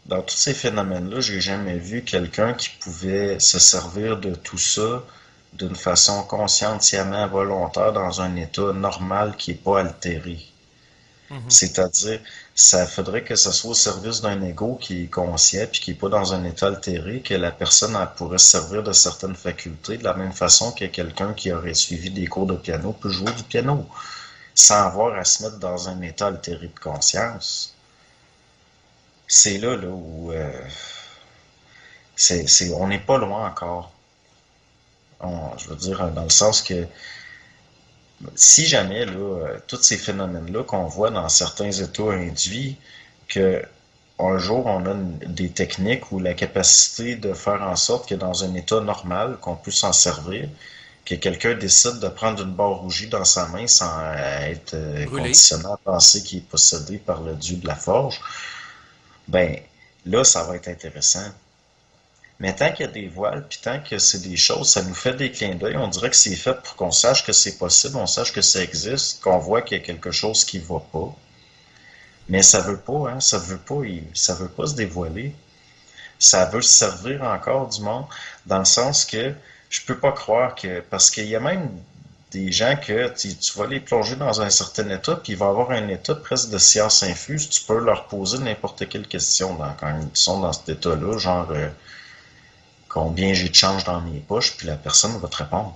dans tous ces phénomènes-là, j'ai jamais vu quelqu'un qui pouvait se servir de tout ça d'une façon conscientiellement volontaire dans un état normal qui n'est pas altéré. Mhm. C'est-à-dire, ça faudrait que ça soit au service d'un ego qui est conscient puis qui n'est pas dans un état altéré, que la personne elle pourrait se servir de certaines facultés de la même façon que quelqu'un qui aurait suivi des cours de piano peut jouer du piano sans avoir à se mettre dans un état altéré de conscience. C'est là où on n'est pas loin encore. Je veux dire, dans le sens que si jamais tous ces phénomènes-là qu'on voit dans certains états induits, que un jour on a des techniques ou la capacité de faire en sorte que dans un état normal, qu'on puisse s'en servir, que quelqu'un décide de prendre une barre rougie dans sa main sans être Brûlé. conditionné à penser qu'il est possédé par le dieu de la forge, ben là, ça va être intéressant. Mais tant qu'il y a des voiles, puis tant que c'est des choses, ça nous fait des clins d'œil. On dirait que c'est fait pour qu'on sache que c'est possible, on sache que ça existe, qu'on voit qu'il y a quelque chose qui va pas. Mais ça veut pas, hein, ça veut pas se dévoiler. Ça veut se servir encore du monde, dans le sens que je peux pas croire que, parce qu'il y a même des gens que tu vas les plonger dans un certain état, puis il va y avoir un état presque de science infuse, tu peux leur poser n'importe quelle question quand ils sont dans cet état-là, genre combien j'ai de change dans mes poches, puis la personne va te répondre.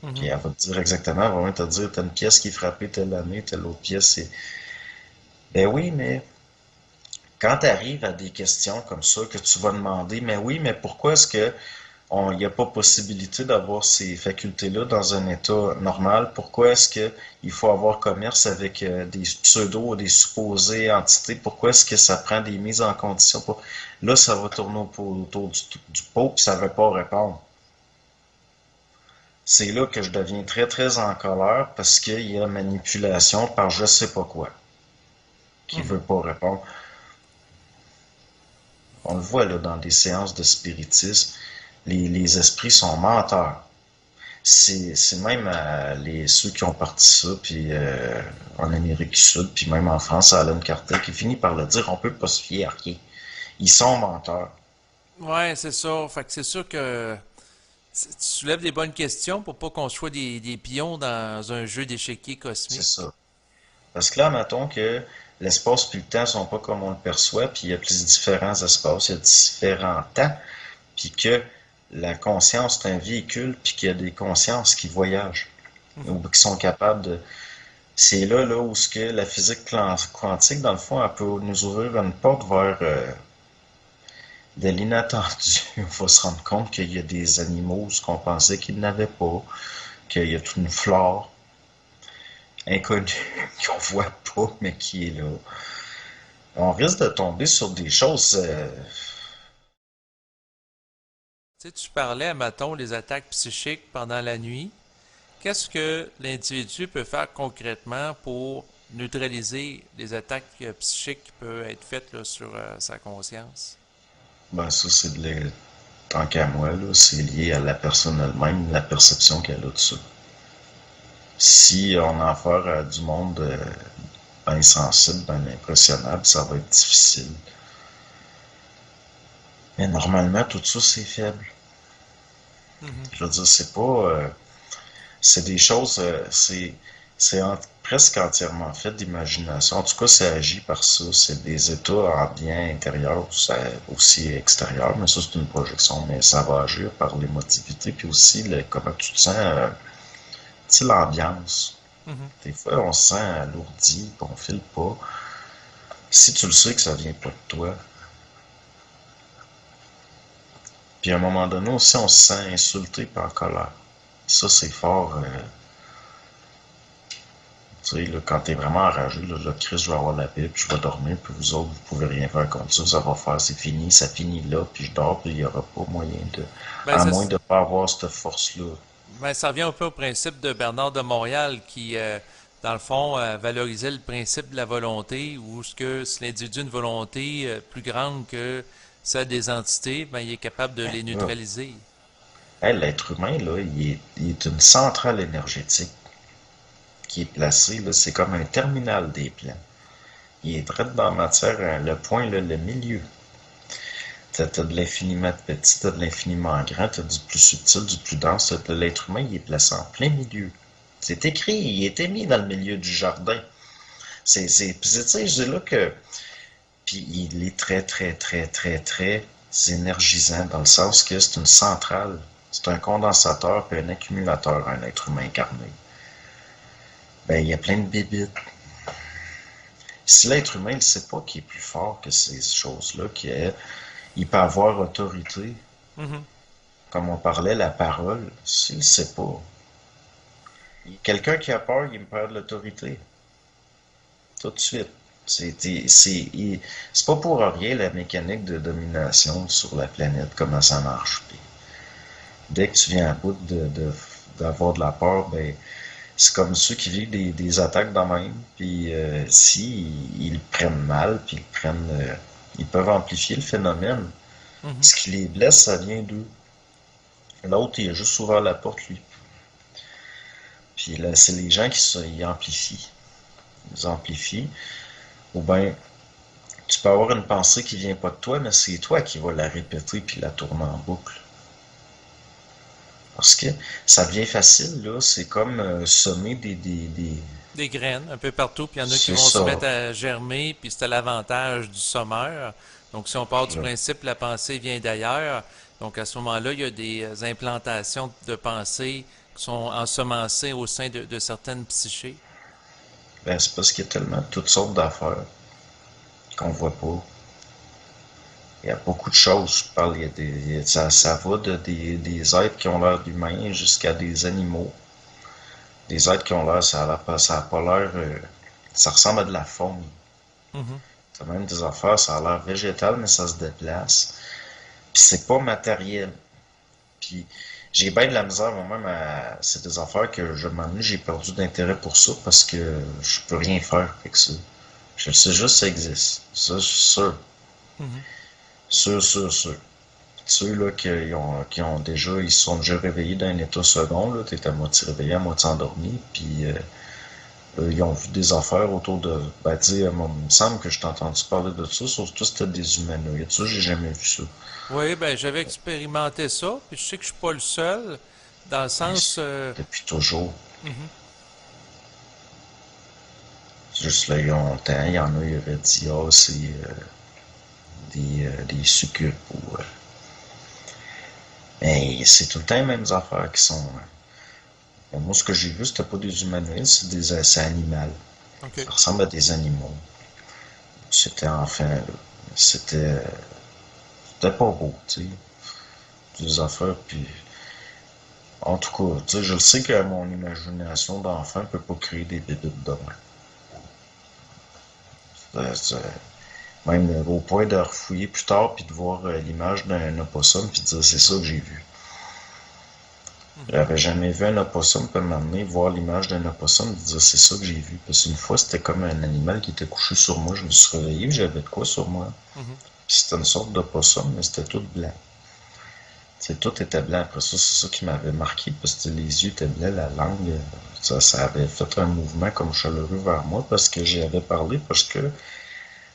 Puis Mhm. elle va te dire exactement, elle va même te dire, t'as une pièce qui est frappée telle année, telle autre pièce. Ben oui, mais quand tu arrives à des questions comme ça, que tu vas demander, mais oui, mais pourquoi est-ce que il n'y a pas possibilité d'avoir ces facultés-là dans un état normal? Pourquoi est-ce que il faut avoir commerce avec des pseudos ou des supposées entités? Pourquoi est-ce que ça prend des mises en condition pour... Là, ça va tourner autour du pot, puis ça ne veut pas répondre. C'est là que je deviens très, très en colère parce qu'il y a manipulation par je sais pas quoi qui Mhm. veut pas répondre. On le voit là dans des séances de spiritisme, les esprits sont menteurs. C'est même ceux qui ont parti ça, puis en Amérique du Sud, puis même en France, Alan Carter, qui finit par le dire, on peut pas se fier à rien. Ils sont menteurs. Ouais, c'est ça. Fait que c'est sûr que tu soulèves des bonnes questions pour pas qu'on soit des pions dans un jeu d'échiquier C'est cosmique. ça. Parce que là, mettons que l'espace et le temps sont pas comme on le perçoit, puis il y a plus différents espaces, il y a différents temps, puis que la conscience est un véhicule, puis qu'il y a des consciences qui voyagent, ou Mhm. qui sont capables de... C'est là où ce que la physique quantique, dans le fond, elle peut nous ouvrir une porte vers de l'inattendu. Il faut se rendre compte qu'il y a des animaux ce qu'on pensait qu'ils n'avaient pas, qu'il y a toute une flore inconnue qu'on voit pas, mais qui est là. On risque de tomber sur des choses. Tu sais, tu parlais, mettons, des attaques psychiques pendant la nuit. Qu'est-ce que l'individu peut faire concrètement pour neutraliser les attaques psychiques qui peuvent être faites là, sur sa conscience? Ben ça, c'est tant qu'à moi, là, c'est lié à la personne elle-même, la perception qu'elle a de ça. Si on a affaire à du monde ben sensible, ben impressionnable, ça va être difficile. Mais normalement, tout ça, c'est faible. Mhm. Je veux dire, c'est pas. C'est des choses. Presque entièrement fait d'imagination. En tout cas, ça agit par ça. C'est des états en bien intérieurs, aussi extérieurs, mais ça, c'est une projection. Mais ça va agir par l'émotivité, puis aussi comment tu te sens, tu sais, l'ambiance. Mhm. Des fois, on se sent alourdi, puis on file pas. Si tu le sais que ça vient pas de toi, puis à un moment donné aussi, on se sent insulté par en colère. Ça, c'est fort. Tu sais, là, quand t'es vraiment enragé, là, Chris, je vais avoir la paix, puis je vais dormir, puis vous autres, vous pouvez rien faire contre ça, ça va faire, c'est fini, ça finit là, puis je dors, puis il n'y aura pas moyen de... Ben, À ça, moins de pas avoir cette force-là. ben, ça revient un peu au principe de Bernard de Montréal qui, dans le fond, valorisait le principe de la volonté, où ce que si l'individu a une volonté plus grande que celle des entités, ben, il est capable de Ben les là, neutraliser. hey, l'être humain, là, il est une centrale énergétique qui est placée, là, c'est comme un terminal des plans. Il est très dans la matière, le point, là, le milieu. T'as de l'infiniment petit, t'as de l'infiniment grand, t'as du plus subtil, du plus dense. L'être humain, il est placé en plein milieu. C'est écrit, il était mis dans le milieu du jardin. Puis tu sais, je dis là que, puis il est très, très, très, très, très énergisant dans le sens que c'est une centrale. C'est un condensateur puis un accumulateur, un être humain incarné. Ben, il y a plein de bébites. Si l'être humain ne sait pas qu'il est plus fort que ces choses-là, il peut avoir autorité, Mhm. comme on parlait, la parole, s'il ne sait pas. Quelqu'un qui a peur, il me perd de l'autorité. Tout de suite. C'est pas pour rien la mécanique de domination sur la planète, comment ça marche. Puis, dès que tu viens à bout d'avoir de la peur, ben, c'est comme ceux qui vivent des attaques de même. Puis, si ils prennent mal, puis ils peuvent amplifier le phénomène. Mhm. Ce qui les blesse, ça vient d'eux. L'autre, il a juste ouvert la porte, lui. Puis là, c'est les gens qui amplifient. Ils amplifient. Ou bien, tu peux avoir une pensée qui vient pas de toi, mais c'est toi qui vas la répéter puis la tourner en boucle. Parce que ça devient facile, là. C'est comme semer Des graines un peu partout, puis il y en a qui C'est vont se ça. mettre à germer, puis c'est à l'avantage du sommeur. Donc, si on part du Je- principe que la pensée vient d'ailleurs, donc à ce moment-là, il y a des implantations de pensée qui sont ensemencées au sein de certaines psychés. Ben, c'est parce qu'il y a tellement toutes sortes d'affaires qu'on voit pas. Il y a beaucoup de choses. Je parle, ça va des êtres qui ont l'air d'humains jusqu'à des animaux. Des êtres qui ont l'air, ça a pas l'air, ça ressemble à de la faune. Mhm. C'est même des affaires, ça a l'air végétal, mais ça se déplace. Puis c'est pas matériel. Puis j'ai bien de la misère moi-même c'est des affaires que je m'ennuie, j'ai perdu d'intérêt pour ça parce que je peux rien faire avec ça. Je sais juste que ça existe. Ça, je suis sûr. Mhm. Sûr, sûr, sûr. Ceux là qui ont déjà, ils se sont déjà réveillés d'un état second, là, t'es à moitié réveillé, à moitié endormi, puis ils ont vu des affaires autour de, ben tu sais, moi, il me semble que je t'ai entendu parler de ça, surtout c'était des humanoïdes, ça j'ai jamais vu ça. Oui, ben j'avais expérimenté ça, puis je sais que je suis pas le seul, dans le Ben, sens... depuis toujours. mhm. Juste là, il y a longtemps, il y en a, il aurait dit, ah, c'est des succubes ou. Mais c'est tout le temps les mêmes affaires qui sont. Moi, ce que j'ai vu, c'était pas des humanoïdes, c'est animal. OK. Ça ressemble à des animaux. C'était enfin. C'était. C'était pas beau, tu sais. Des affaires, puis. En tout cas, tu sais, je sais que mon imagination d'enfant peut pas créer des bébites de même. Même au point de refouiller plus tard puis de voir l'image d'un opossum puis de dire c'est ça que j'ai vu. Mhm. J'avais jamais vu un opossum puis m'amener voir l'image d'un opossum et dire c'est ça que j'ai vu. Parce qu'une fois c'était comme un animal qui était couché sur moi, je me suis réveillé, j'avais de quoi sur moi. Mhm. Puis c'était une sorte d'opossum mais c'était tout blanc. T'sais, tout était blanc. Après ça, c'est ça qui m'avait marqué parce que les yeux étaient blancs, la langue, ça avait fait un mouvement comme chaleureux vers moi parce que j'y avais parlé parce que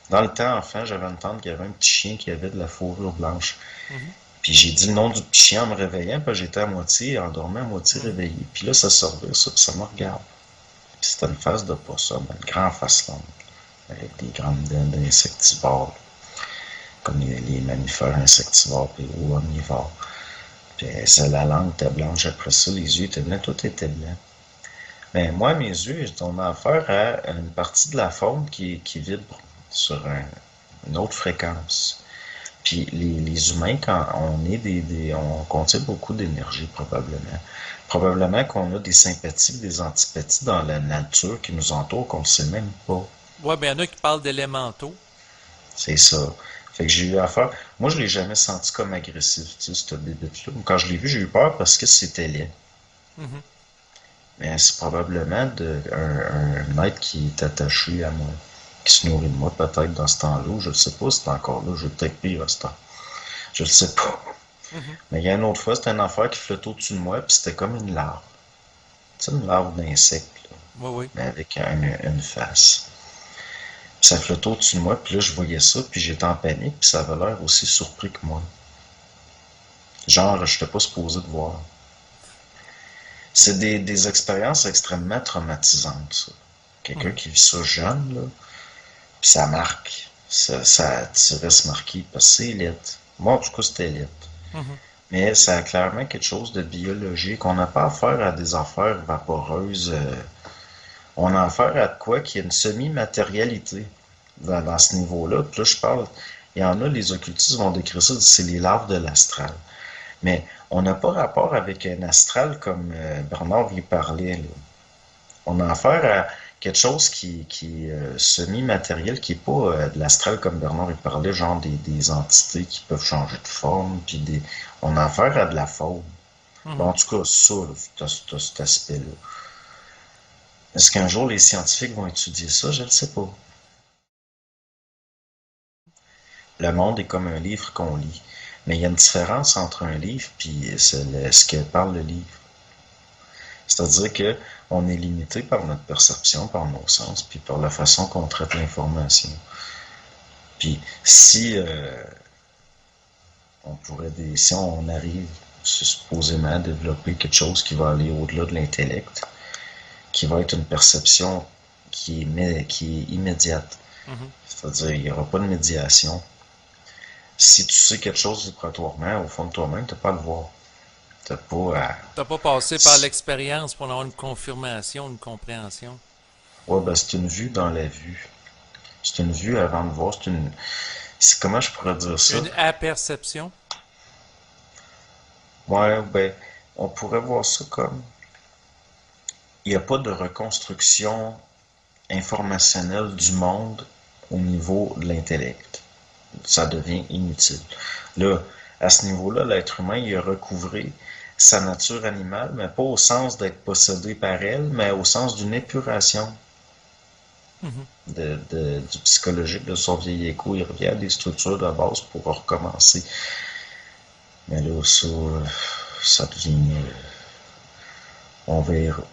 dans le temps enfant, j'avais une tante qui avait un petit chien qui avait de la fourrure blanche. Mhm. Puis j'ai dit le nom du petit chien en me réveillant, puis j'étais à moitié endormi, à moitié Mhm. réveillé. Puis là, ça sortait, ça, puis ça me regarde. Puis c'était une face de possum, une grande face longue, avec des grandes dents d'insectivores, comme les mammifères insectivores puis ou omnivores. Puis ça, la langue était blanche après ça, les yeux étaient blancs, tout était blanc. Mais moi, mes yeux, on a affaire à une partie de la faune qui vibre sur une autre fréquence. Puis les humains, quand on est on contient beaucoup d'énergie probablement. Probablement qu'on a des sympathies, des antipathies dans la nature qui nous entoure qu'on ne sait même pas. Ouais, ben il y en a qui parlent d'élémentaux. C'est ça. Fait que j'ai eu affaire. Moi, je l'ai jamais senti comme agressif, tu sais, cette bébête-là. Quand je l'ai vu, j'ai eu peur parce que c'était laid. Mhm. Mais c'est probablement un être qui est attaché à moi, qui se nourrit de moi peut-être dans ce temps-là. Je ne sais pas si c'est encore là. Je vais peut-être pire à ce temps. Je ne sais pas. Mhm. Mais il y a une autre fois, c'était un affaire qui flottait au-dessus de moi, puis c'était comme une larve. Tu sais, une larve d'insecte, là, Oui, oui. mais avec une face. Puis ça flottait au-dessus de moi, puis là, je voyais ça, puis j'étais en panique, puis ça avait l'air aussi surpris que moi. Genre, je n'étais pas supposé de voir. C'est des expériences extrêmement traumatisantes, ça. Quelqu'un Mhm. qui vit ça jeune, là, puis ça marque. Tu restes marqué, parce que c'est laid. Moi, en tout cas, c'était laid. Mhm. Mais ça a clairement quelque chose de biologique. On n'a pas affaire à des affaires vaporeuses. On a affaire à de quoi qui a une semi-matérialité dans ce niveau-là. Puis là, je parle, il y en a, les occultistes vont décrire ça, c'est les larves de l'astral. Mais on n'a pas rapport avec un astral comme Bernard y parlait, là. On a affaire à quelque chose qui est semi-matériel, qui n'est pas de l'astral comme Bernard y parlait, genre des entités qui peuvent changer de forme, puis on a affaire à de la faune. Bon, Mhm. en tout cas, ça, t'as cet aspect-là. Est-ce qu'un jour les scientifiques vont étudier ça? Je ne sais pas. Le monde est comme un livre qu'on lit. Mais il y a une différence entre un livre et ce que parle le livre. C'est-à-dire que on est limité par notre perception, par nos sens, puis par la façon qu'on traite l'information. Puis si si on arrive c'est supposément développer quelque chose qui va aller au-delà de l'intellect, qui va être une perception qui est immédiate. Mhm. C'est-à-dire, il n'y aura pas de médiation. Si tu sais quelque chose vibratoirement, au fond de toi-même, tu n'as pas à le voir. T'as pas à... T'as pas passé par l'expérience pour en avoir une confirmation, une compréhension. Ouais, ben c'est une vue dans la vue. C'est une vue avant de voir. C'est une... Comment je pourrais dire ça? Une aperception. Ouais, ben, on pourrait voir ça comme... Il n'y a pas de reconstruction informationnelle du monde au niveau de l'intellect. Ça devient inutile. Là, à ce niveau-là, l'être humain, il a recouvré sa nature animale, mais pas au sens d'être possédé par elle, mais au sens d'une épuration Mhm. du psychologique de son vieil écho. Il revient à des structures de base pour recommencer. Mais là, ça devient... on verra.